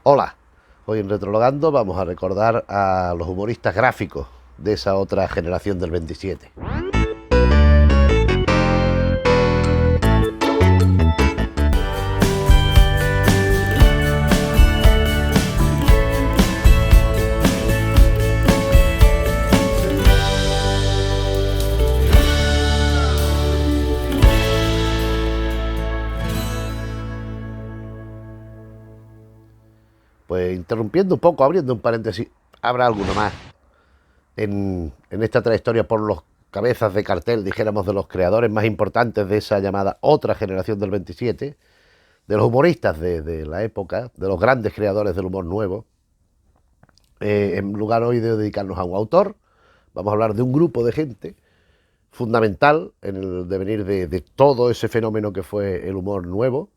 Hola, hoy en Retrologando vamos a recordar a los humoristas gráficos de esa otra generación del 27. Pues interrumpiendo un poco, abriendo un paréntesis, habrá alguno más en esta trayectoria por los cabezas de cartel, dijéramos, de los creadores más importantes de esa llamada otra generación del 27, de los humoristas de la época, de los grandes creadores del humor nuevo. En lugar hoy de dedicarnos a un autor, vamos a hablar de un grupo de gente fundamental en el devenir de todo ese fenómeno que fue el humor nuevo.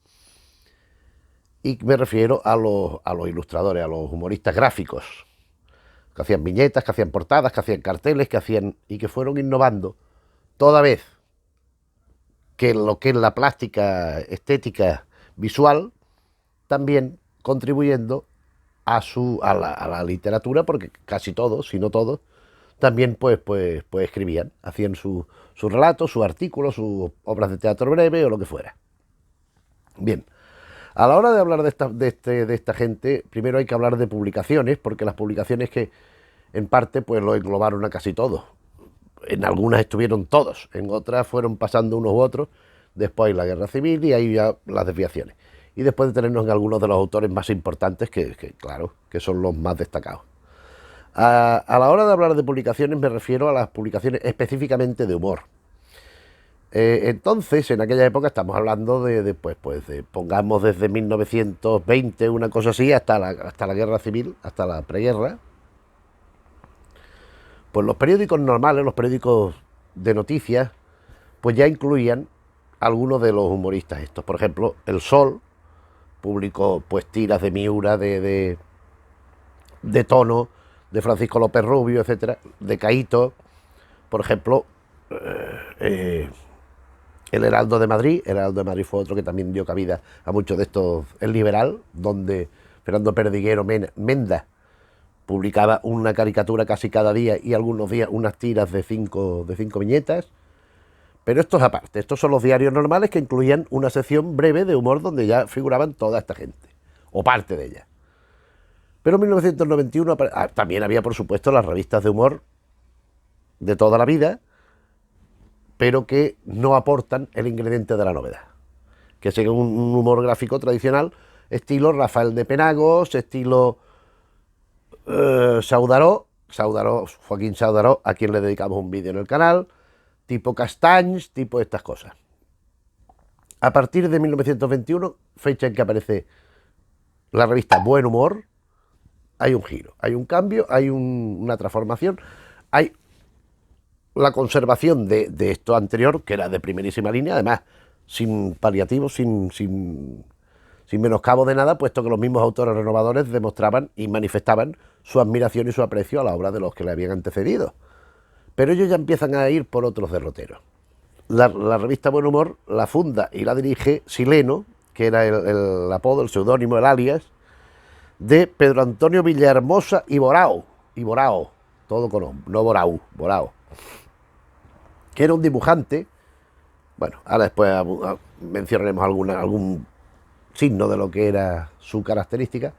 Y me refiero a los ilustradores, a los humoristas gráficos, que hacían viñetas, que hacían portadas, que hacían carteles, que hacían y que fueron innovando toda vez que lo que es la plástica estética visual, también contribuyendo a la literatura, porque casi todos, si no todos, también pues escribían, hacían sus relatos, sus artículos, sus obras de teatro breve o lo que fuera. Bien, a la hora de hablar de esta gente, primero hay que hablar de publicaciones, porque las publicaciones que en parte pues lo englobaron a casi todos. En algunas estuvieron todos, en otras fueron pasando unos u otros, después la guerra civil y ahí ya las desviaciones. Y después de tenernos en algunos de los autores más importantes, claro, que son los más destacados. A la hora de hablar de publicaciones me refiero a las publicaciones específicamente de humor. Entonces, en aquella época estamos hablando de pongamos desde 1920, una cosa así, hasta la guerra civil, hasta la preguerra. Pues los periódicos normales, los periódicos de noticias, pues ya incluían algunos de los humoristas estos. Por ejemplo, El Sol publicó pues tiras de Miura, de Tono, de Francisco López Rubio, etcétera, de Caíto, por ejemplo, el Heraldo de Madrid. El Heraldo de Madrid fue otro que también dio cabida a muchos de estos. El Liberal, donde Fernando Perdiguero Menda publicaba una caricatura casi cada día y algunos días unas tiras de cinco viñetas. Pero esto es aparte, estos son los diarios normales que incluían una sección breve de humor donde ya figuraban toda esta gente, o parte de ella. Pero en 1991 también había, por supuesto, las revistas de humor de toda la vida, pero que no aportan el ingrediente de la novedad, que es un humor gráfico tradicional, estilo Rafael de Penagos, estilo Joaquín Saudaró, a quien le dedicamos un vídeo en el canal, tipo Castanys, tipo estas cosas. A partir de 1921, fecha en que aparece la revista Buen Humor, hay un giro, hay un cambio, hay una transformación, hay la conservación de esto anterior, que era de primerísima línea, además sin paliativos, sin menoscabo de nada, puesto que los mismos autores renovadores demostraban y manifestaban su admiración y su aprecio a la obra de los que le habían antecedido. Pero ellos ya empiezan a ir por otros derroteros. La revista Buen Humor la funda y la dirige Sileno, que era el apodo, el seudónimo, el alias, de Pedro Antonio Villahermosa y Borao, todo con O, no Borao, que era un dibujante. Bueno, ahora después mencionaremos algún signo de lo que era su característica.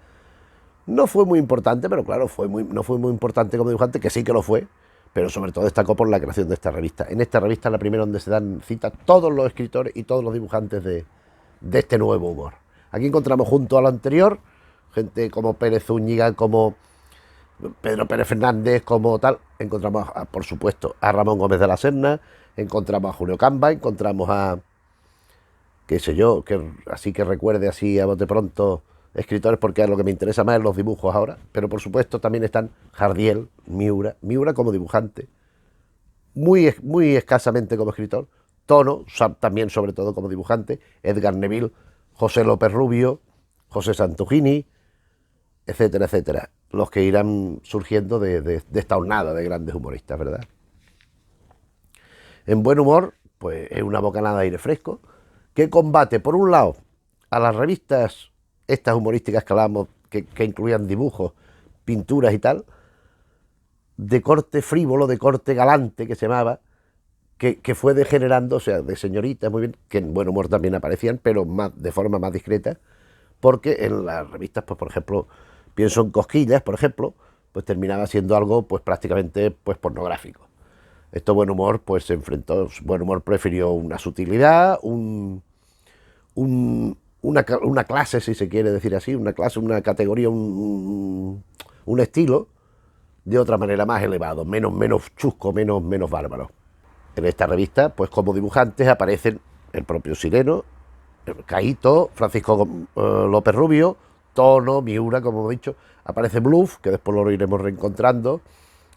No fue muy importante, pero claro, no fue muy importante como dibujante, que sí que lo fue, pero sobre todo destacó por la creación de esta revista. En esta revista es la primera donde se dan cita todos los escritores y todos los dibujantes de este nuevo humor. Aquí encontramos junto a lo anterior gente como Pérez Zúñiga, como Pedro Pérez Fernández, como tal. Encontramos, por supuesto, a Ramón Gómez de la Serna, encontramos a Julio Camba, encontramos a, qué sé yo, que así que recuerde así a bote pronto, escritores, porque es lo que me interesa más en los dibujos ahora. Pero por supuesto también están Jardiel, Miura como dibujante, muy escasamente como escritor, Tono, también sobre todo como dibujante, Edgar Neville, José López Rubio, José Santugini, etcétera, etcétera, los que irán surgiendo de esta hornada de grandes humoristas, ¿verdad? En Buen Humor, pues es una bocanada de aire fresco, que combate, por un lado, a las revistas estas humorísticas que hablábamos que incluían dibujos, pinturas y tal, de corte frívolo, de corte galante, que se llamaba, que fue degenerando, o sea, de señoritas, muy bien, que en Buen Humor también aparecían, pero más, de forma más discreta, porque en las revistas, pues por ejemplo, pienso en Cosquillas, por ejemplo, pues terminaba siendo algo pues prácticamente pues pornográfico. Esto Buen Humor pues se enfrentó, Buen Humor prefirió una sutilidad, una clase, si se quiere decir así, una clase, una categoría, un estilo de otra manera más elevado, menos chusco, menos bárbaro. En esta revista, pues como dibujantes aparecen el propio Sireno, Caíto, Francisco López Rubio, Tono, Miura, como hemos dicho, aparece Bluff, que después lo iremos reencontrando,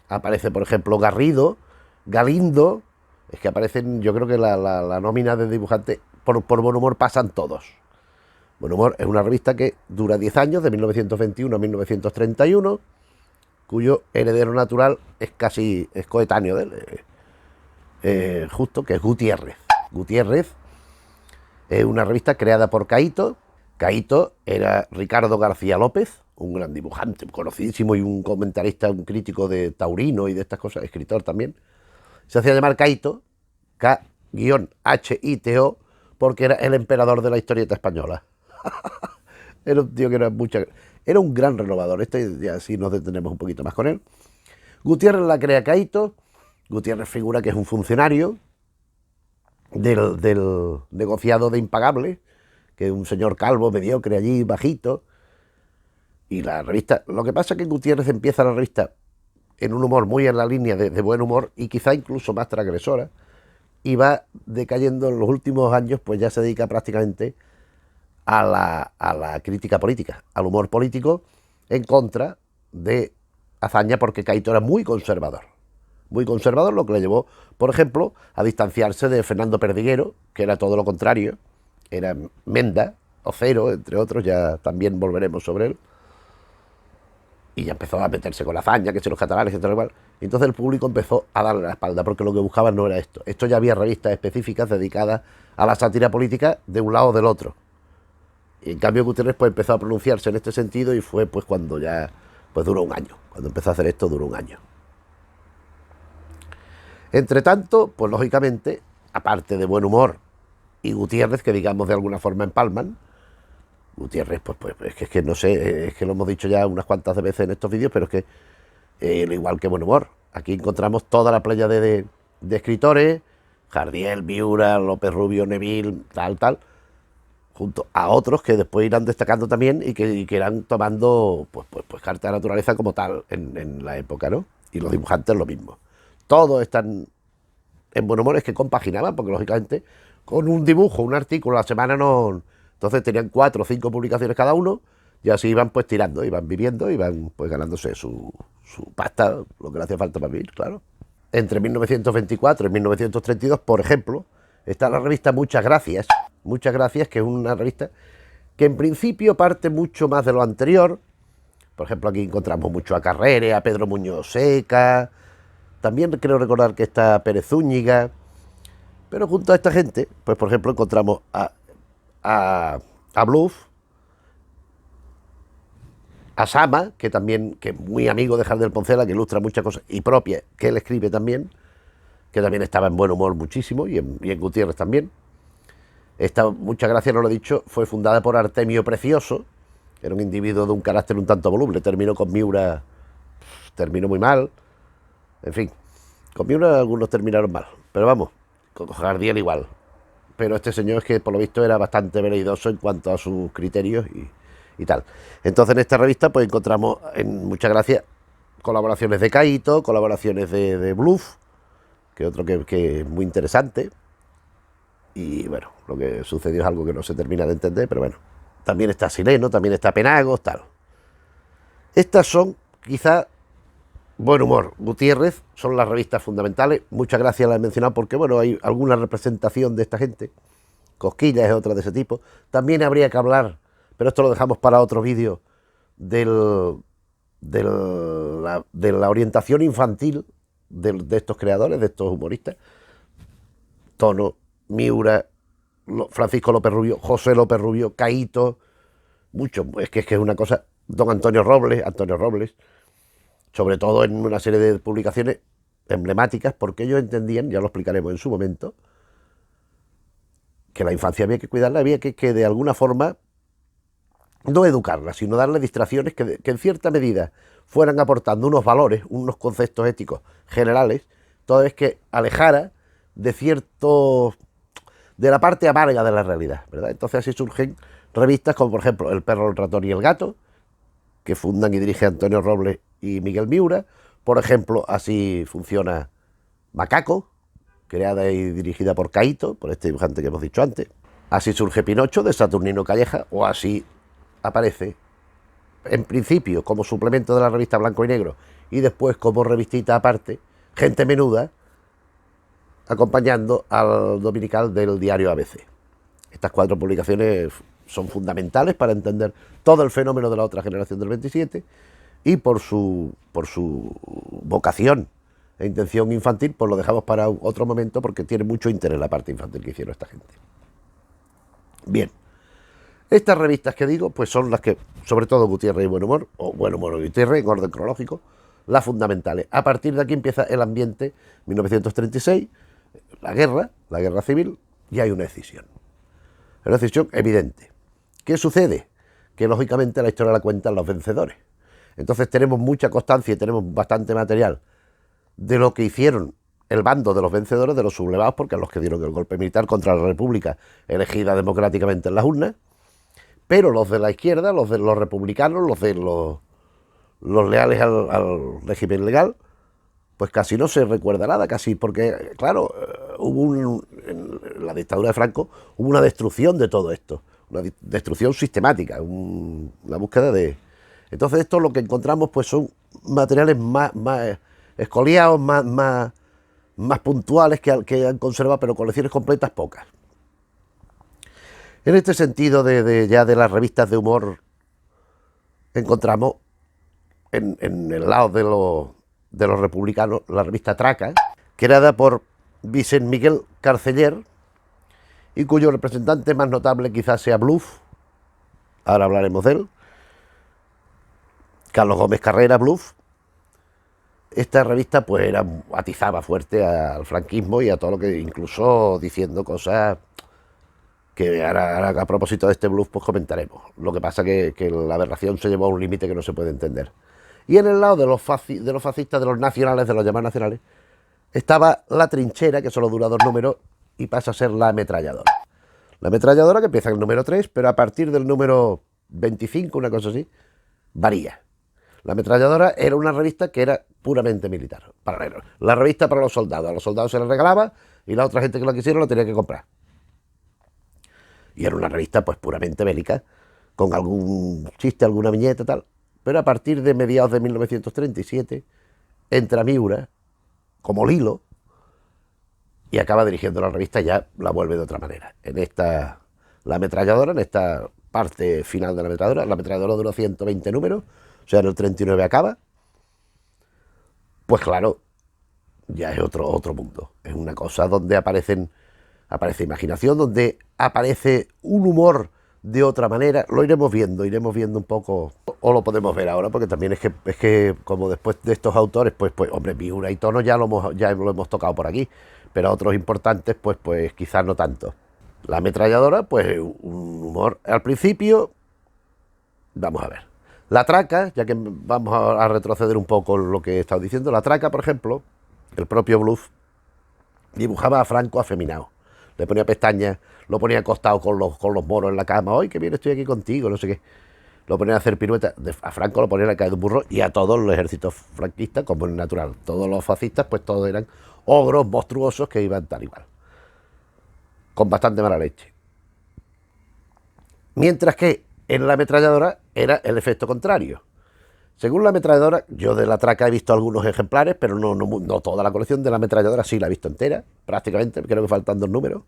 aparece, por ejemplo, Garrido, Galindo, es que aparecen, yo creo que la nómina de dibujantes por Buen Humor pasan todos. Buen Humor es una revista que dura 10 años, de 1921 a 1931, cuyo heredero natural es coetáneo de él, justo, que es Gutiérrez. Gutiérrez es una revista creada por Caíto. Caíto era Ricardo García López, un gran dibujante, conocidísimo, y un comentarista, un crítico de Taurino y de estas cosas, escritor también. Se hacía llamar Caíto, K-H-I-T-O, porque era el emperador de la historieta española. Era un tío que era un gran renovador. Ya sí nos detenemos un poquito más con él. Gutiérrez la crea Caíto. Gutiérrez figura que es un funcionario del negociado de Impagable, que es un señor calvo, mediocre allí, bajito. Y la revista, lo que pasa es que Gutiérrez empieza la revista en un humor muy en la línea de buen humor y quizá incluso más transgresora, y va decayendo en los últimos años, pues ya se dedica prácticamente a la crítica política, al humor político, en contra de Azaña, porque Caíto era muy conservador, lo que le llevó, por ejemplo, a distanciarse de Fernando Perdiguero, que era todo lo contrario, era Menda, Ocero, entre otros, ya también volveremos sobre él, y ya empezó a meterse con la Azaña, que si los catalanes, etc. Igual. Y entonces el público empezó a darle la espalda, porque lo que buscaban no era esto. Esto ya había revistas específicas dedicadas a la sátira política de un lado o del otro. Y en cambio Gutiérrez pues empezó a pronunciarse en este sentido y fue pues cuando ya pues duró un año. Cuando empezó a hacer esto duró un año. Entre tanto, pues lógicamente, aparte de Buen Humor y Gutiérrez, que digamos de alguna forma empalman, Gutiérrez, pues es que no sé, es que lo hemos dicho ya unas cuantas veces en estos vídeos, pero es que igual que Buen Humor, aquí encontramos toda la playa de escritores, Jardiel, Miura, López Rubio, Neville, tal, junto a otros que después irán destacando también y que irán tomando pues carta de naturaleza como tal en la época, ¿no? Y los dibujantes lo mismo. Todos están en Buen Humor, es que compaginaban, porque lógicamente con un dibujo, un artículo a la semana no. Entonces tenían 4 o 5 publicaciones cada uno y así iban pues tirando, iban viviendo, iban pues ganándose su pasta, lo que le hacía falta para vivir, claro. Entre 1924 y 1932, por ejemplo, está la revista Muchas Gracias, que es una revista que en principio parte mucho más de lo anterior. Por ejemplo, aquí encontramos mucho a Carrere, a Pedro Muñoz Seca, también creo recordar que está Pérez Zúñiga, pero junto a esta gente, pues por ejemplo encontramos a Bluff, a Sama, que también, que es muy amigo de Jardel Poncela, que ilustra muchas cosas, y propia, que él escribe también, que también estaba en Buen Humor muchísimo, y en Gutiérrez también. Esta, Muchas Gracias, no lo he dicho, fue fundada por Artemio Precioso, era un individuo de un carácter un tanto voluble, terminó con Miura, terminó muy mal, en fin, con Miura algunos terminaron mal, pero vamos, con Jardiel igual. Pero este señor es que por lo visto era bastante veleidoso en cuanto a sus criterios y tal. Entonces en esta revista pues encontramos, en Muchas Gracias, colaboraciones de Caíto, colaboraciones de Bluff, que otro que es muy interesante. Y bueno, lo que sucedió es algo que no se termina de entender, pero bueno. También está Sireno, también está Penagos, tal. Estas son quizá Buen Humor, Gutiérrez, son las revistas fundamentales. Muchas Gracias las he mencionado porque, bueno, hay alguna representación de esta gente. Cosquillas es otra de ese tipo. También habría que hablar, pero esto lo dejamos para otro vídeo, de la orientación infantil de estos creadores, de estos humoristas. Tono, Miura, Francisco López Rubio, José López Rubio, Caíto, mucho. Es que es una cosa don Antonio Robles, sobre todo en una serie de publicaciones emblemáticas, porque ellos entendían, ya lo explicaremos en su momento, que la infancia había que cuidarla, había que de alguna forma no educarla, sino darle distracciones que en cierta medida fueran aportando unos valores, unos conceptos éticos generales, toda vez que alejara de cierto, de la parte amarga de la realidad, ¿verdad? Entonces así surgen revistas como por ejemplo El perro, el ratón y el gato, que fundan y dirige Antonio Robles y Miguel Miura. Por ejemplo, así funciona Macaco, creada y dirigida por Caíto, por este dibujante que hemos dicho antes. Así surge Pinocho, de Saturnino Calleja, o así aparece, en principio, como suplemento de la revista Blanco y Negro, y después como revistita aparte, Gente Menuda, acompañando al dominical del diario ABC. Estas 4 publicaciones son fundamentales para entender todo el fenómeno de la otra generación del 27, y por su vocación e intención infantil, pues lo dejamos para otro momento porque tiene mucho interés la parte infantil que hicieron esta gente. Bien, estas revistas que digo, pues son las que, sobre todo Gutiérrez y Buen Humor, o Buen Humor y Gutiérrez, en orden cronológico, las fundamentales. A partir de aquí empieza el ambiente, 1936, la guerra civil, y hay una decisión. Una decisión evidente. ¿Qué sucede? Que lógicamente la historia la cuentan los vencedores. Entonces tenemos mucha constancia y tenemos bastante material de lo que hicieron el bando de los vencedores, de los sublevados, porque los que dieron el golpe militar contra la República elegida democráticamente en las urnas, pero los de la izquierda, los de los republicanos, los leales al régimen legal, pues casi no se recuerda nada, casi, porque, claro, en la dictadura de Franco hubo una destrucción de todo esto, una destrucción sistemática, la búsqueda de... Entonces esto lo que encontramos pues son materiales más escoliados, más puntuales que han conservado, pero colecciones completas pocas. En este sentido ya de las revistas de humor encontramos en el lado de los republicanos la revista Traca, creada por Vicent Miguel Carceller y cuyo representante más notable quizás sea Bluff, ahora hablaremos de él, Carlos Gómez Carrera, Bluff. Esta revista pues atizaba fuerte al franquismo y a todo lo que, incluso diciendo cosas que ahora a propósito de este Bluff pues comentaremos. Lo que pasa que la aberración se llevó a un límite que no se puede entender. Y en el lado de los fascistas, de los nacionales, de los llamados nacionales, estaba La Trinchera, que solo dura 2 números y pasa a ser La Ametralladora. La Ametralladora, que empieza en el número 3, pero a partir del número 25, una cosa así, varía. La Ametralladora era una revista que era puramente militar, paralelo. La revista para los soldados. A los soldados se les regalaba y la otra gente que lo quisiera lo tenía que comprar. Y era una revista pues puramente bélica, con algún chiste, alguna viñeta, tal. Pero a partir de mediados de 1937 entra Miura como Lilo y acaba dirigiendo la revista, ya la vuelve de otra manera. La Ametralladora, en esta parte final de la Ametralladora duró 120 números, o sea, en el 39 acaba. Pues claro, ya es otro mundo. Es una cosa donde aparece imaginación, donde aparece un humor de otra manera. Lo iremos viendo un poco, o lo podemos ver ahora, porque también es que como después de estos autores, pues hombre, Miura y Tono ya lo hemos tocado por aquí, pero otros importantes, pues quizás no tanto. La Ametralladora, pues un humor al principio. Vamos a ver. La Traca, ya que vamos a retroceder un poco lo que he estado diciendo, la Traca, por ejemplo, el propio Bluff dibujaba a Franco afeminado. Le ponía pestañas, lo ponía acostado con los moros en la cama. ¡Ay, qué bien estoy aquí contigo! No sé qué. Lo ponía a hacer piruetas. A Franco lo ponía a caer de un burro y a todos los ejércitos franquistas, como es natural. Todos los fascistas, pues todos eran ogros monstruosos que iban tal igual. Con bastante mala leche. Mientras que en la Ametralladora era el efecto contrario. Según la Ametralladora, yo de la Traca he visto algunos ejemplares, pero no toda la colección. De la Ametralladora sí la he visto entera, prácticamente, creo que faltan 2 números.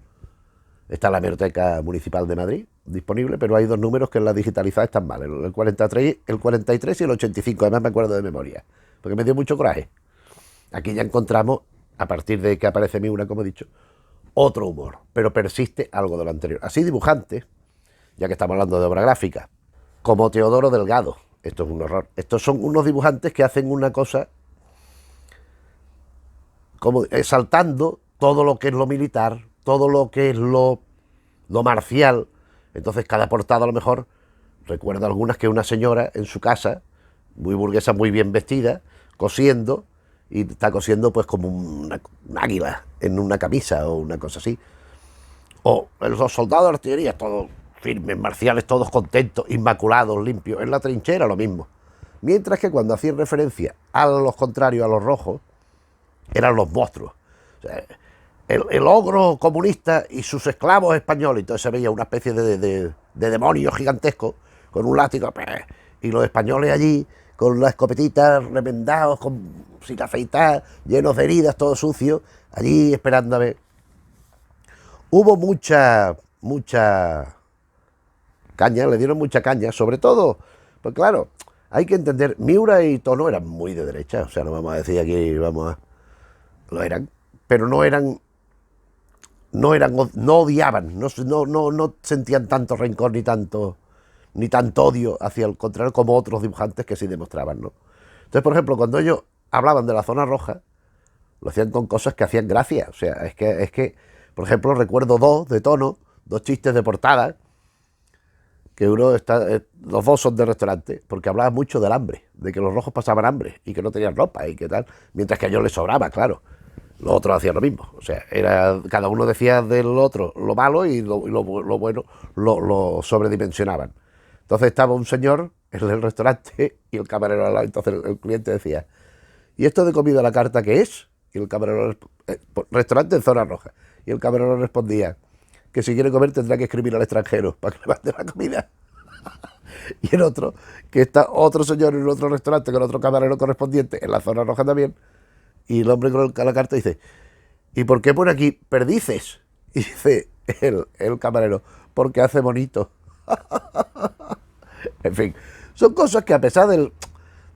Está en la Hemeroteca Municipal de Madrid disponible, pero hay 2 números que en la digitalizada están mal, el 43 y el 85, además me acuerdo de memoria, porque me dio mucho coraje. Aquí ya encontramos, a partir de que aparece Miura, como he dicho, otro humor, pero persiste algo de lo anterior. Así dibujantes, ya que estamos hablando de obra gráfica, como Teodoro Delgado, Esto es un horror. Estos son unos dibujantes que hacen una cosa como exaltando todo lo que es lo militar, todo lo que es lo marcial. Entonces cada portada a lo mejor, recuerdo algunas que una señora en su casa, muy burguesa, muy bien vestida, cosiendo, y está cosiendo pues como un águila en una camisa o una cosa así. O los soldados de artillería, todos firmes, marciales, todos contentos, inmaculados, limpios. En la trinchera lo mismo. Mientras que cuando hacían referencia a los contrarios, a los rojos, eran los monstruos. O sea, el ogro comunista y sus esclavos españoles, entonces se veía una especie de demonio gigantesco con un látigo, y los españoles allí con las escopetitas remendados, sin afeitar, llenos de heridas, todo sucio, allí esperando a ver. Hubo mucha caña, le dieron mucha caña, sobre todo, pues claro, hay que entender, Miura y Tono eran muy de derecha, o sea, no vamos a decir aquí, lo eran, pero no odiaban, no sentían tanto rencor ni tanto odio hacia el contrario como otros dibujantes que sí demostraban, ¿no? Entonces, por ejemplo, cuando ellos hablaban de la zona roja, lo hacían con cosas que hacían gracia, o sea, es que por ejemplo, recuerdo dos chistes de portada, que uno está, los dos son de restaurante, porque hablaban mucho del hambre, de que los rojos pasaban hambre y que no tenían ropa y que tal, mientras que a ellos les sobraba, claro. Los otros hacían lo mismo, o sea, cada uno decía del otro lo malo y lo bueno lo sobredimensionaban. Entonces estaba un señor en el restaurante y el camarero al lado, entonces el cliente decía, ¿y esto de comida a la carta qué es? Y el camarero, restaurante en zona roja, y el camarero respondía que si quiere comer tendrá que escribir al extranjero para que le mande la comida. Y el otro, que está otro señor en otro restaurante con otro camarero correspondiente en la zona roja también, y el hombre con la carta dice, ¿y por qué pone aquí perdices? Y dice el camarero, porque hace bonito. En fin, son cosas que a pesar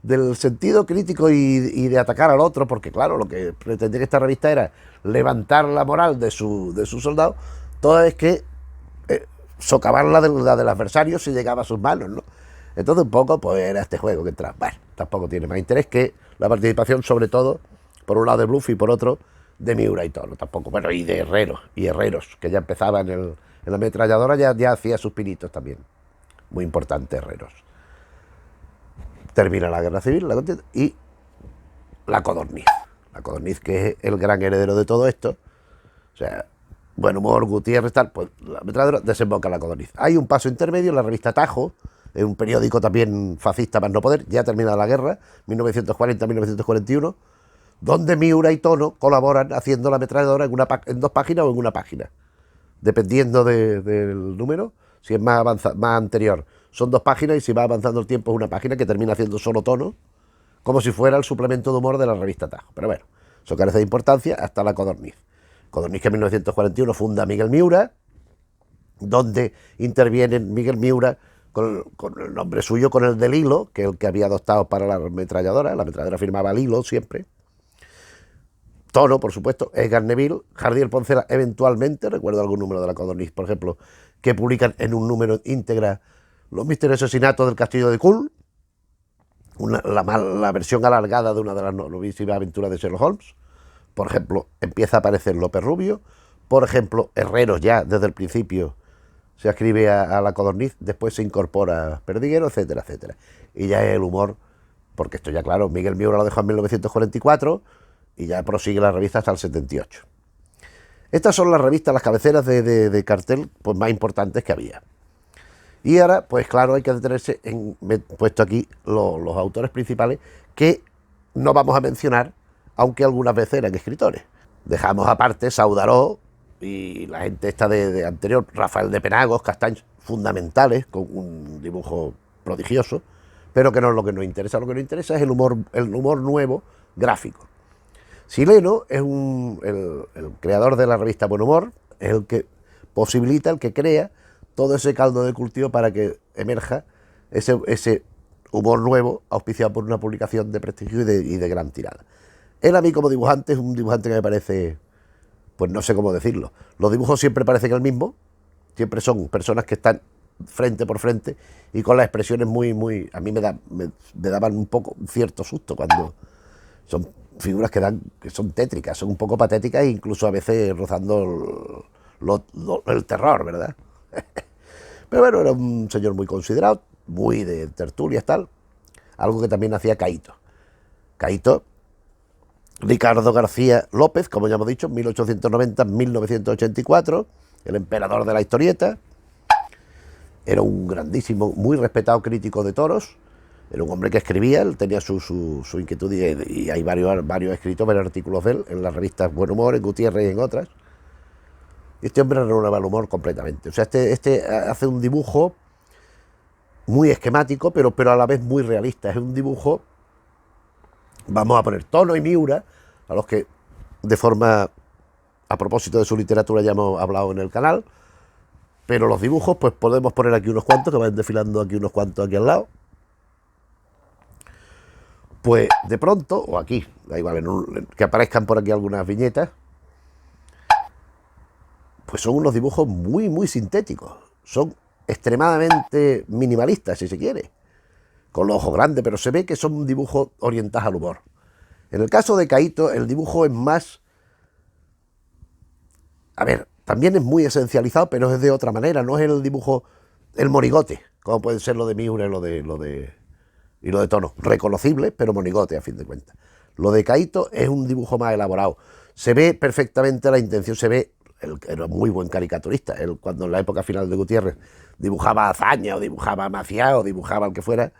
del sentido crítico y de atacar al otro, porque claro, lo que pretendía esta revista era levantar la moral de sus soldados, todo es que socavar la del adversario si llegaba a sus manos, ¿no? Entonces un poco pues era este juego que entraba. Bueno, tampoco tiene más interés que la participación, sobre todo, por un lado de Bluff y por otro de Miura y Tono, tampoco, bueno, y de Herreros, que ya empezaba en la ametralladora, ya hacía sus pinitos también. Muy importante, Herreros. Termina la guerra civil, la contienda, y la codorniz. La codorniz, que es el gran heredero de todo esto. O sea, Buen Humor, Gutiérrez, tal, pues la ametralladora desemboca en la codorniz. Hay un paso intermedio en la revista Tajo, es un periódico también fascista más no poder, ya terminada la guerra, 1940-1941, donde Miura y Tono colaboran haciendo la ametralladora en 2 páginas o en 1 página, dependiendo del número. Si es más anterior, son 2 páginas, y si va avanzando el tiempo es 1 página que termina haciendo solo Tono, como si fuera el suplemento de humor de la revista Tajo. Pero bueno, eso carece de importancia hasta la codorniz. Codorniz, que en 1941 funda Miguel Miura, donde intervienen Miguel Miura con el nombre suyo, con el del hilo, que es el que había adoptado para la ametralladora firmaba el hilo siempre. Tono, por supuesto, Edgar Neville, Jardiel Poncela, eventualmente, recuerdo algún número de la Codorniz, por ejemplo, que publican en un número íntegra Los misterios asesinatos del castillo de Kull, la versión alargada de una de las novísimas aventuras de Sherlock Holmes. Por ejemplo, empieza a aparecer López Rubio. Por ejemplo, Herreros ya desde el principio se escribe a la Codorniz, después se incorpora Perdiguero, etcétera, etcétera. Y ya es el humor, porque esto ya claro, Miguel Miura lo dejó en 1944 y ya prosigue la revista hasta el 78. Estas son las revistas, las cabeceras de cartel pues, más importantes que había. Y ahora, pues claro, hay que detenerse en, me he puesto aquí los autores principales que no vamos a mencionar, aunque algunas veces eran escritores. Dejamos aparte Saudaró y la gente esta de anterior, Rafael de Penagos, Castaños, fundamentales, con un dibujo prodigioso, pero que no es lo que nos interesa. Lo que nos interesa es el humor nuevo, gráfico. Sileno es el creador de la revista Buen Humor, es el que posibilita, el que crea todo ese caldo de cultivo para que emerja ese humor nuevo, auspiciado por una publicación de prestigio y de gran tirada. Él a mí como dibujante es un dibujante que me parece, pues no sé cómo decirlo, los dibujos siempre parecen el mismo, siempre son personas que están frente por frente y con las expresiones a mí me daban un cierto susto cuando son figuras que son tétricas, son un poco patéticas e incluso a veces rozando el terror, ¿verdad? Pero bueno, era un señor muy considerado, muy de tertulias, tal, algo que también hacía Caíto. Caíto, Ricardo García López, como ya hemos dicho, 1890-1984, el emperador de la historieta. Era un grandísimo, muy respetado crítico de toros. Era un hombre que escribía, él tenía su inquietud y hay varios escritos, varios artículos de él en las revistas Buen Humor, en Gutiérrez y en otras. Y este hombre renueva el humor completamente. O sea, este hace un dibujo muy esquemático, pero a la vez muy realista. Es un dibujo, vamos a poner Tono y Miura, a los que de forma, a propósito de su literatura ya hemos hablado en el canal, pero los dibujos, pues podemos poner aquí unos cuantos, que van desfilando aquí unos cuantos aquí al lado. Pues de pronto, o aquí, da igual, que aparezcan por aquí algunas viñetas, pues son unos dibujos muy sintéticos. Son extremadamente minimalistas, si se quiere, con los ojos grandes, pero se ve que son dibujos orientados al humor. En el caso de Caíto, el dibujo es más... A ver, también es muy esencializado, pero es de otra manera. No es el dibujo, el monigote, como puede ser lo de Miura y lo de Tono. Reconocible, pero monigote, a fin de cuentas. Lo de Caíto es un dibujo más elaborado. Se ve perfectamente la intención, se ve... Era muy buen caricaturista. Él, cuando en la época final de Gutiérrez dibujaba a Azaña, o dibujaba a Maciá, o dibujaba al que fuera,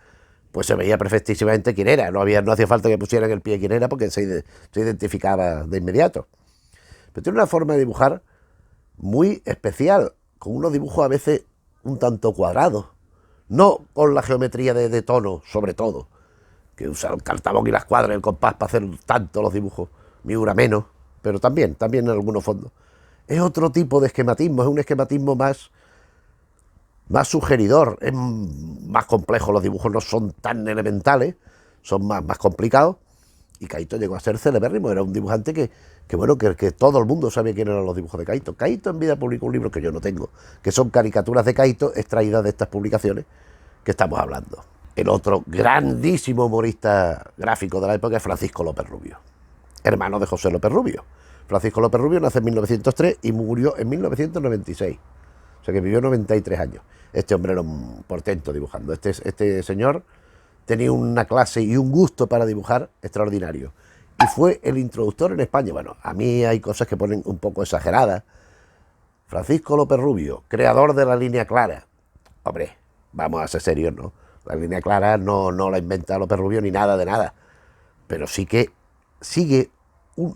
pues se veía perfectísimamente quién era. No hacía falta que pusieran el pie quién era, porque se identificaba de inmediato. Pero tiene una forma de dibujar muy especial, con unos dibujos a veces un tanto cuadrados, no con la geometría de Tono, sobre todo, que usa el cartabón y las cuadras, el compás para hacer tanto los dibujos, Miura menos, pero también en algunos fondos. Es otro tipo de esquematismo, es un esquematismo más sugeridor, es más complejo, los dibujos no son tan elementales, son más complicados, y Caíto llegó a ser celebérrimo, era un dibujante que todo el mundo sabía quién eran los dibujos de Caíto. Caíto en vida publicó un libro que yo no tengo, que son caricaturas de Caíto extraídas de estas publicaciones que estamos hablando. El otro grandísimo humorista gráfico de la época es Francisco López Rubio, hermano de José López Rubio. Francisco López Rubio nace en 1903 y murió en 1996. O sea que vivió 93 años. Este hombre era un portento dibujando. Este señor tenía una clase y un gusto para dibujar extraordinario. Y fue el introductor en España. Bueno, a mí hay cosas que ponen un poco exageradas. Francisco López Rubio, creador de la línea clara. Hombre, vamos a ser serios, ¿no? La línea clara no la inventa López Rubio ni nada de nada. Pero sí que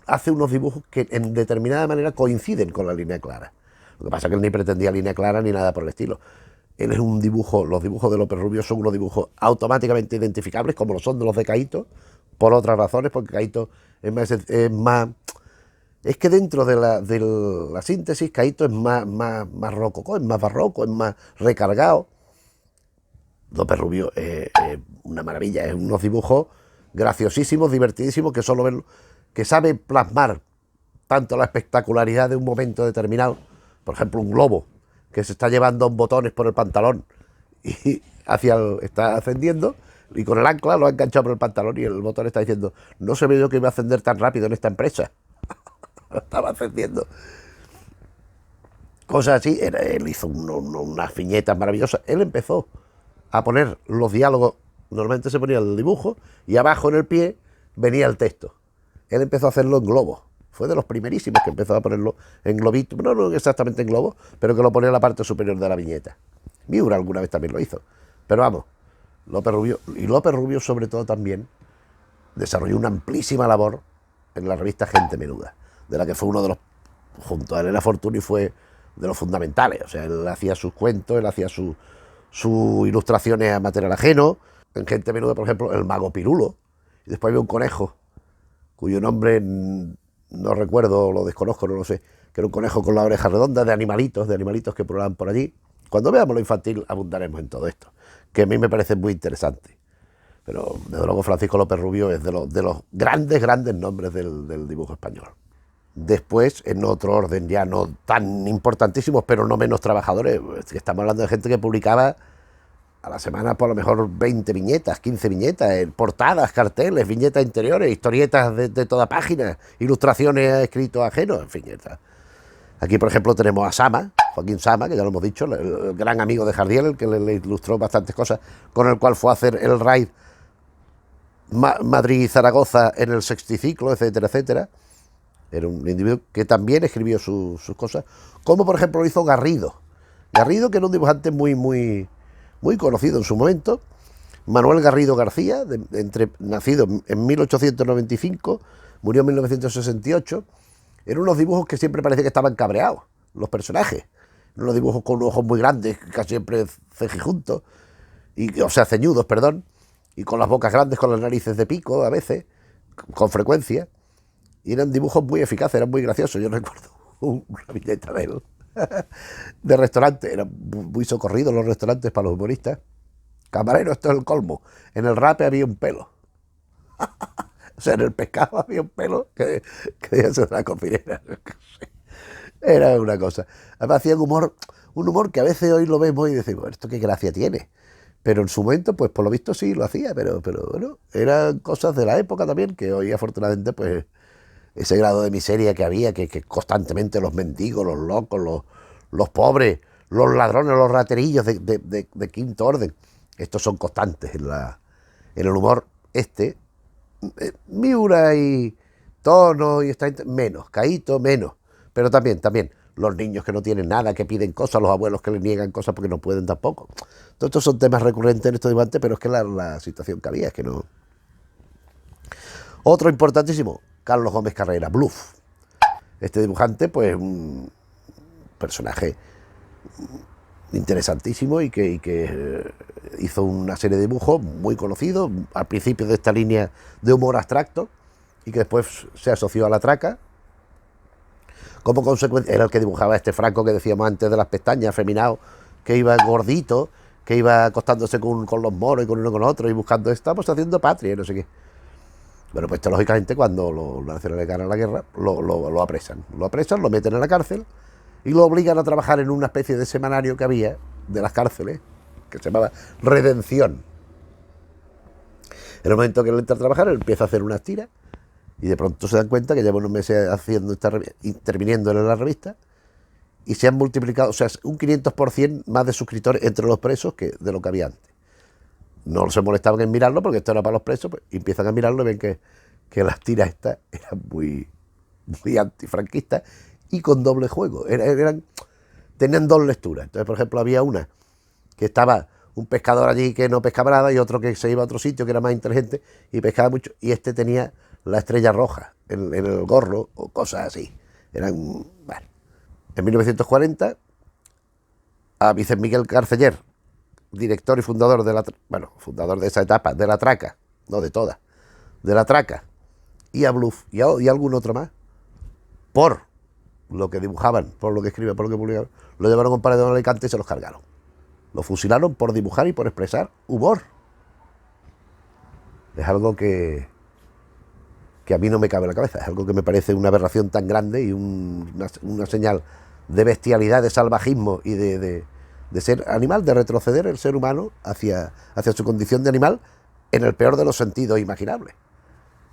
hace unos dibujos que en determinada manera coinciden con la línea clara. Lo que pasa es que él ni pretendía línea clara ni nada por el estilo. Él es un dibujo, los dibujos de López Rubio son unos dibujos automáticamente identificables, como lo son de los de Caíto, por otras razones, porque Caíto es más es que dentro de la síntesis, Caíto es más rococó, es más barroco, es más recargado. López Rubio es una maravilla, es unos dibujos graciosísimos, divertidísimos, que solo verlo, que sabe plasmar tanto la espectacularidad de un momento determinado, por ejemplo un globo que se está llevando botones por el pantalón y está ascendiendo, y con el ancla lo ha enganchado por el pantalón y el botón está diciendo: no sabía yo que iba a ascender tan rápido en esta empresa. Estaba ascendiendo. Cosas así. Él hizo unas viñetas maravillosas. Él empezó a poner los diálogos, normalmente se ponía el dibujo y abajo en el pie venía el texto. Él empezó a hacerlo en globos. Fue de los primerísimos que empezó a ponerlo en globito, no exactamente en globo, pero que lo ponía en la parte superior de la viñeta. Miura alguna vez también lo hizo. Pero vamos, López Rubio sobre todo también desarrolló una amplísima labor en la revista Gente Menuda, de la que fue uno de los, junto a Elena Fortuny, fue de los fundamentales. O sea, él hacía sus cuentos, él hacía sus ilustraciones a material ajeno. En Gente Menuda, por ejemplo, el mago Pirulo. Y después había un conejo, cuyo nombre no recuerdo, lo desconozco, no lo sé, que era un conejo con la oreja redonda, de animalitos que pulaban por allí. Cuando veamos lo infantil abundaremos en todo esto, que a mí me parece muy interesante. Pero desde luego Francisco López Rubio es de los grandes nombres del dibujo español. Después, en otro orden, ya no tan importantísimos, pero no menos trabajadores, estamos hablando de gente que publicaba a la semana por lo mejor 20 viñetas, 15 viñetas, portadas, carteles, viñetas interiores, historietas de toda página, ilustraciones a escritos ajenos, en fin. Aquí, por ejemplo, tenemos a Sama, Joaquín Sama, que ya lo hemos dicho, el gran amigo de Jardiel, el que le ilustró bastantes cosas, con el cual fue a hacer el raid Madrid-Zaragoza en el sexticiclo, etcétera, etcétera. Era un individuo que también escribió sus cosas, como por ejemplo lo hizo Garrido. Garrido, que era un dibujante muy conocido en su momento. Manuel Garrido García, nacido en 1895, murió en 1968. Eran unos dibujos que siempre parecía que estaban cabreados, los personajes. Eran unos dibujos con ojos muy grandes, casi siempre cejijuntos, o sea, ceñudos, perdón, y con las bocas grandes, con las narices de pico, a veces, con frecuencia. Y eran dibujos muy eficaces, eran muy graciosos. Yo recuerdo una viñeta de él, de restaurante. Eran muy socorridos los restaurantes para los humoristas. Camarero, esto es el colmo. En el rape había un pelo. O sea, en el pescado había un pelo que debía ser una cocinera. Era una cosa. Además hacían un humor que a veces hoy lo vemos y decimos, ¿esto qué gracia tiene? Pero en su momento, pues por lo visto sí lo hacía, pero bueno, eran cosas de la época también, que hoy afortunadamente, pues ese grado de miseria que había, que constantemente los mendigos, los locos, los pobres, los ladrones, los raterillos de quinto orden, estos son constantes en el humor Miura y Tono y menos, Caíto menos, pero también los niños que no tienen nada, que piden cosas, los abuelos que les niegan cosas porque no pueden tampoco. Todos estos son temas recurrentes en estos dibujantes, pero es que la situación que había es que no. Otro importantísimo, Carlos Gómez Carrera, Bluff. Este dibujante, pues un personaje interesantísimo y que hizo una serie de dibujos muy conocidos al principio de esta línea de humor abstracto y que después se asoció a la traca. Como consecuencia, era el que dibujaba a este Franco que decíamos antes de las pestañas, afeminado, que iba gordito, que iba acostándose con los moros y con uno con otro y buscando, estamos haciendo patria y no sé qué. Bueno, pues esto lógicamente cuando los nacionales ganan la guerra, lo apresan. Lo apresan, lo meten en la cárcel y lo obligan a trabajar en una especie de semanario que había de las cárceles, que se llamaba Redención. En el momento que él entra a trabajar, él empieza a hacer unas tiras y de pronto se dan cuenta que lleva unos meses interviniendo en la revista y se han multiplicado, o sea, un 500% más de suscriptores entre los presos que de lo que había antes. No se molestaban en mirarlo porque esto era para los presos, pues, y empiezan a mirarlo y ven que las tiras estas eran muy antifranquistas y con doble juego. Tenían dos lecturas. Entonces, por ejemplo, había una que estaba un pescador allí que no pescaba nada y otro que se iba a otro sitio que era más inteligente y pescaba mucho, y este tenía la estrella roja en el gorro o cosas así. Bueno. En 1940, a Vicente Miguel Carceller, director y fundador fundador de esa etapa, de la traca, no de todas, de la traca, y a Bluff, y algún otro más, por lo que dibujaban, por lo que escribían, por lo que publicaban, lo llevaron a un paredón en Alicante y se los cargaron. Lo fusilaron por dibujar y por expresar humor. Es algo que a mí no me cabe en la cabeza, es algo que me parece una aberración tan grande y una señal de bestialidad, de salvajismo y de ser animal, de retroceder el ser humano hacia su condición de animal en el peor de los sentidos imaginables.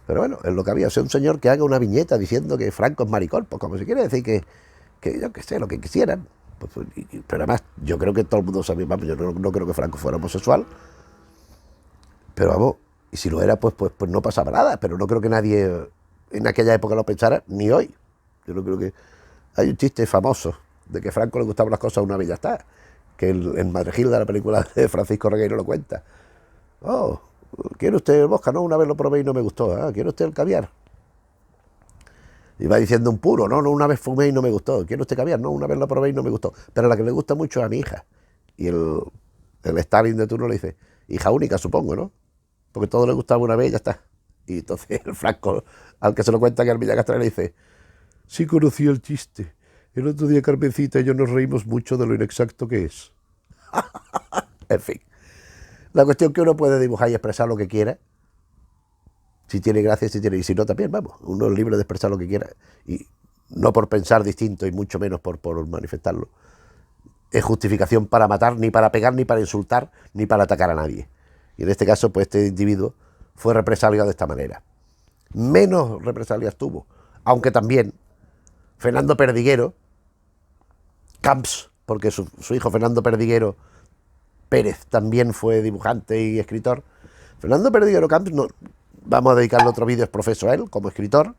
Pero bueno, es lo que había. O sea, un señor que haga una viñeta diciendo que Franco es maricón, pues como si quiere decir que yo qué sé, lo que quisieran. Pero además, yo creo que todo el mundo sabía, vamos, yo no creo que Franco fuera homosexual, pero vamos, y si lo era, pues no pasaba nada, pero no creo que nadie en aquella época lo pensara, ni hoy. Yo no creo que... Hay un chiste famoso de que a Franco le gustaban las cosas una vez y ya está, que en Madre Gilda, la película de Francisco Regueiro, lo cuenta. Oh, ¿quiere usted el vodka? No, una vez lo probé y no me gustó. Ah, ¿quiere usted el caviar? Y va diciendo un puro, no, una vez fumé y no me gustó. ¿Quiere usted caviar? No, una vez lo probé y no me gustó. Pero la que le gusta mucho es a mi hija. Y el Stalin de turno le dice, hija única, supongo, ¿no? Porque todo le gustaba una vez y ya está. Y entonces el Franco, al que se lo cuenta, que Armilla Castro, le dice, sí conocí el chiste. El otro día Carmencita y yo nos reímos mucho de lo inexacto que es. En fin. La cuestión es que uno puede dibujar y expresar lo que quiera. Si tiene gracia, y si no también, vamos. Uno es libre de expresar lo que quiera. Y no por pensar distinto y mucho menos por manifestarlo, es justificación para matar, ni para pegar, ni para insultar, ni para atacar a nadie. Y en este caso, pues este individuo fue represaliado de esta manera. Menos represalias tuvo, aunque también Fernando Perdiguero Camps, porque su hijo Fernando Perdiguero Pérez también fue dibujante y escritor. Fernando Perdiguero Camps, no, vamos a dedicarle otro vídeo, es profesor a él como escritor,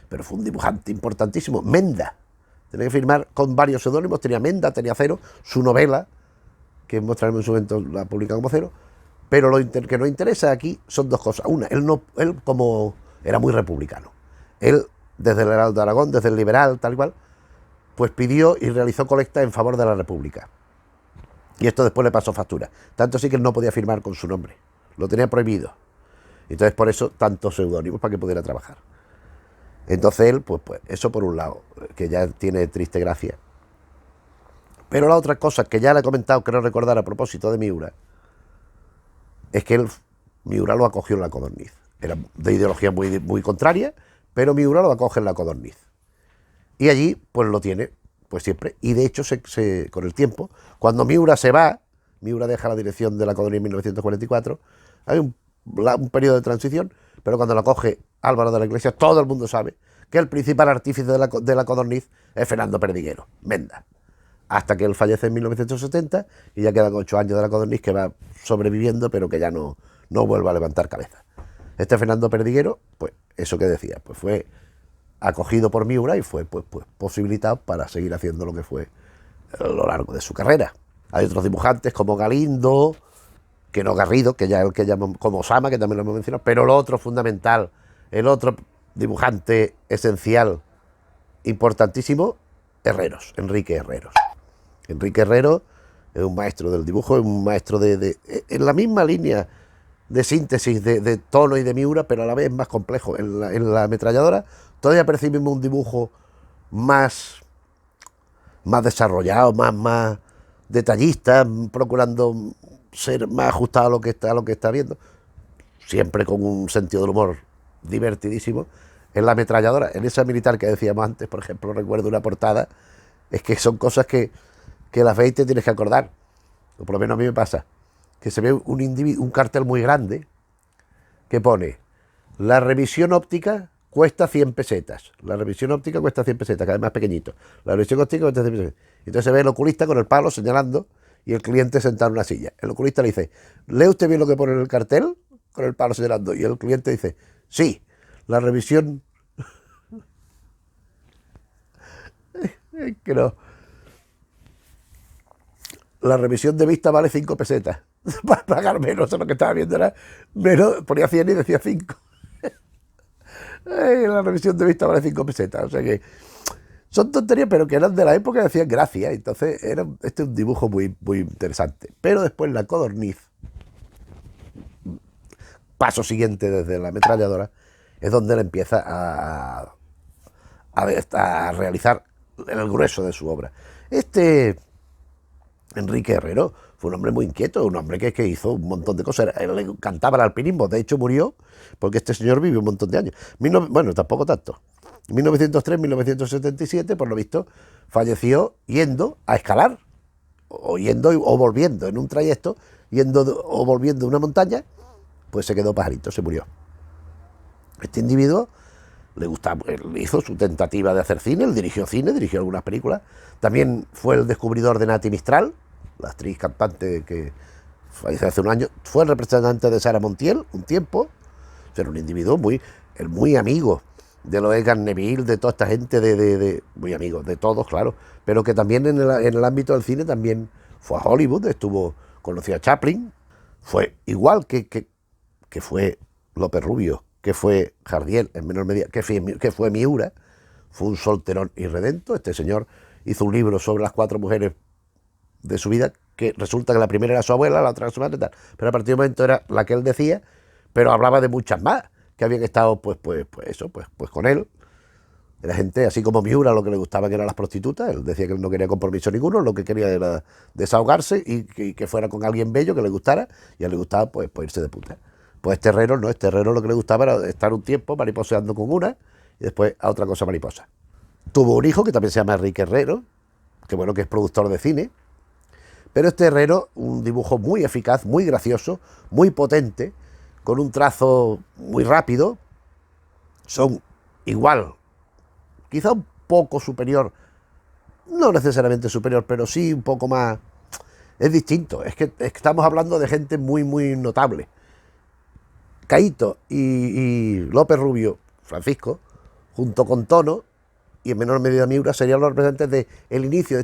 pero fue un dibujante importantísimo. Menda, tenía que firmar con varios seudónimos, tenía Menda, tenía Cero, su novela, que mostraremos en su momento, la publica como Cero, pero lo que nos interesa aquí son dos cosas. Una, él como era muy republicano, él desde el Heraldo de Aragón, desde el Liberal, tal y cual, pues pidió y realizó colecta en favor de la República. Y esto después le pasó factura. Tanto sí que él no podía firmar con su nombre, lo tenía prohibido. Entonces por eso tantos seudónimos para que pudiera trabajar. Entonces él, pues eso por un lado, que ya tiene triste gracia. Pero la otra cosa que ya le he comentado, creo recordar a propósito de Miura, es que Miura lo acogió en la Codorniz. Era de ideología muy contraria, pero Miura lo acoge en la Codorniz. Y allí, pues lo tiene, pues siempre. Y de hecho, con el tiempo, cuando Miura se va, Miura deja la dirección de la Codorniz en 1944, hay un periodo de transición, pero cuando la coge Álvaro de la Iglesia, todo el mundo sabe que el principal artífice de la Codorniz es Fernando Perdiguero, Menda. Hasta que él fallece en 1970 y ya quedan 8 años de la Codorniz que va sobreviviendo, pero que ya no vuelve a levantar cabeza. Este Fernando Perdiguero, pues eso que decía, pues fue acogido por Miura y fue pues posibilitado para seguir haciendo lo que fue a lo largo de su carrera. Hay otros dibujantes como Galindo, que no Garrido, que ya el que llaman como Osama, que también lo hemos mencionado, pero lo otro fundamental, el otro dibujante esencial, importantísimo, Herreros, Enrique Herreros. Enrique Herreros es un maestro del dibujo, es un maestro en la misma línea de síntesis de tono y de Miura, pero a la vez más complejo. En la ametralladora todavía percibimos un dibujo más desarrollado, más detallista, procurando ser más ajustado a lo que está viendo, siempre con un sentido del humor divertidísimo. En la ametralladora, en esa militar que decíamos antes, por ejemplo, recuerdo una portada, es que son cosas que las veis y te tienes que acordar, o por lo menos a mí me pasa, que se ve un cartel muy grande que pone: la revisión óptica cuesta 100 pesetas. La revisión óptica cuesta 100 pesetas, cada vez más pequeñito. La revisión óptica cuesta 100 pesetas. Entonces se ve el oculista con el palo señalando y el cliente sentado en una silla. El oculista le dice: ¿lee usted bien lo que pone en el cartel? Con el palo señalando. Y el cliente dice: sí, la revisión... que no. La revisión de vista vale 5 pesetas. Para pagar menos, eso es lo que estaba viendo, era menos, ponía 100 y decía 5. La revisión de vista vale 5 pesetas. O sea que son tonterías, pero que eran de la época y hacían gracia. Entonces era un dibujo muy interesante. Pero después la Codorniz, paso siguiente desde la ametralladora, es donde él empieza a realizar el grueso de su obra. Enrique Herrero fue un hombre muy inquieto, un hombre que hizo un montón de cosas. A él le encantaba el alpinismo, de hecho murió porque este señor vivió un montón de años. Bueno, tampoco tanto. En 1903-1977, por lo visto, falleció yendo a escalar, o volviendo en un trayecto, yendo o volviendo una montaña, pues se quedó pajarito, se murió. Este individuo le gustaba, él hizo su tentativa de hacer cine, él dirigió algunas películas, también fue el descubridor de Nati Mistral, la actriz cantante que falleció hace un año, fue el representante de Sara Montiel un tiempo, era un individuo muy amigo de los Edgar Neville, de toda esta gente, muy amigo de todos, claro, pero que también en el ámbito del cine también fue a Hollywood, conoció a Chaplin, fue igual que fue López Rubio, que fue Jardiel, en menor medida, que fue Miura, fue un solterón irredento. Este señor hizo un libro sobre las 4 mujeres de su vida, que resulta que la primera era su abuela, la otra era su madre y tal, pero a partir del momento era la que él decía, pero hablaba de muchas más, que habían estado pues con él. Era gente, así como Miura, lo que le gustaba que eran las prostitutas, él decía que él no quería compromiso ninguno, lo que quería era desahogarse y que fuera con alguien bello, que le gustara, y a él le gustaba pues irse de puta. Pues este Herrero no, este Herrero lo que le gustaba era estar un tiempo mariposeando con una y después a otra cosa mariposa. Tuvo un hijo que también se llama Enrique Herrero, que bueno, que es productor de cine. Pero este Herrero, un dibujo muy eficaz, muy gracioso, muy potente, con un trazo muy rápido. Son igual, quizá un poco superior, no necesariamente superior, pero sí un poco más. Es distinto, es que estamos hablando de gente muy, muy notable. Caíto y López Rubio, Francisco, junto con Tono, y en menor medida Miura, serían los representantes del inicio de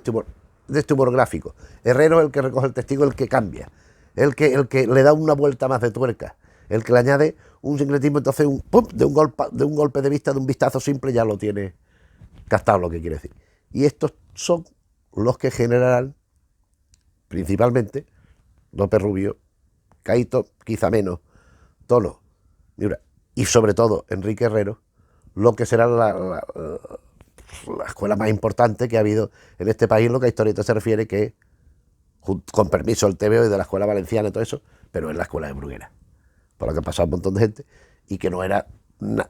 este humor gráfico. Herrero es el que recoge el testigo, el que cambia, el que le da una vuelta más de tuerca, el que le añade un sincretismo, entonces ¡pum! De un golpe de vista, de un vistazo simple, ya lo tiene captado lo que quiere decir. Y estos son los que generarán, principalmente, López Rubio, Caíto, quizá menos, Tono, Miura, y sobre todo Enrique Herrero, lo que será la escuela más importante que ha habido en este país en lo que a historieta se refiere, que con permiso del TVO y de la escuela valenciana y todo eso, pero es la escuela de Bruguera, por la que ha pasado un montón de gente, y que no era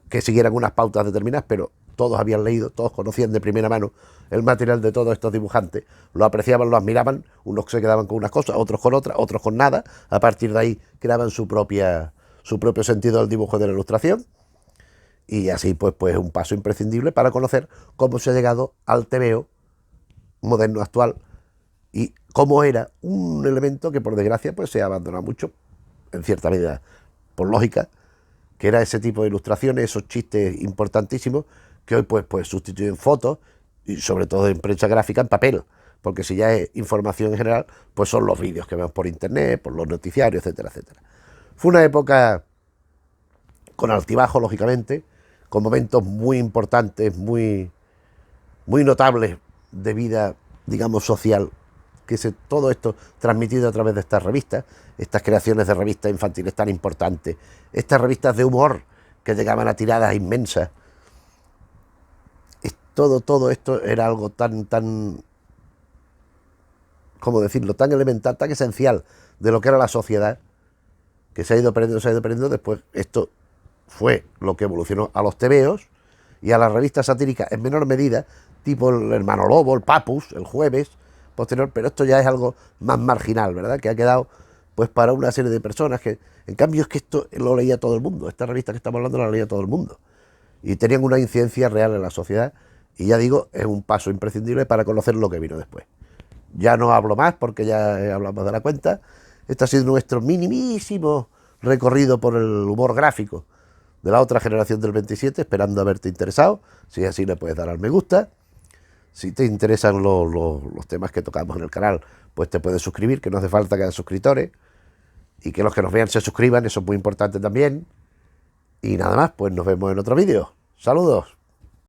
que siguieran unas pautas determinadas, pero todos habían leído, todos conocían de primera mano el material de todos estos dibujantes, lo apreciaban, lo admiraban, unos se quedaban con unas cosas, otros con otras, otros con nada, a partir de ahí creaban su propio sentido del dibujo y de la ilustración, y así pues un paso imprescindible para conocer cómo se ha llegado al TVO moderno actual y cómo era un elemento que por desgracia pues se ha abandonado mucho, en cierta medida por lógica, que era ese tipo de ilustraciones, esos chistes importantísimos que hoy pues sustituyen fotos y sobre todo en prensa gráfica en papel, porque si ya es información en general, pues son los vídeos que vemos por internet, por los noticiarios, etcétera, etcétera. Fue una época con altibajos, lógicamente, con momentos muy importantes, muy notables de vida, digamos, social, todo esto transmitido a través de estas revistas, estas creaciones de revistas infantiles tan importantes, estas revistas de humor que llegaban a tiradas inmensas. Todo esto era algo tan, ¿cómo decirlo?, tan elemental, tan esencial de lo que era la sociedad, que se ha ido perdiendo. Después esto fue lo que evolucionó a los tebeos y a las revistas satíricas en menor medida, tipo el Hermano Lobo, el Papus, el Jueves, posterior, pero esto ya es algo más marginal, ¿verdad?, que ha quedado pues para una serie de personas que, en cambio, es que esto lo leía todo el mundo, esta revista que estamos hablando la leía todo el mundo, y tenían una incidencia real en la sociedad, y ya digo, es un paso imprescindible para conocer lo que vino después. Ya no hablo más porque ya hablamos de la cuenta. Este ha sido nuestro minimísimo recorrido por el humor gráfico de la otra generación del 27, esperando haberte interesado. Si es así, le puedes dar al me gusta. Si te interesan los temas que tocamos en el canal, pues te puedes suscribir, que no hace falta que haya suscriptores. Y que los que nos vean se suscriban, eso es muy importante también. Y nada más, pues nos vemos en otro vídeo. Saludos.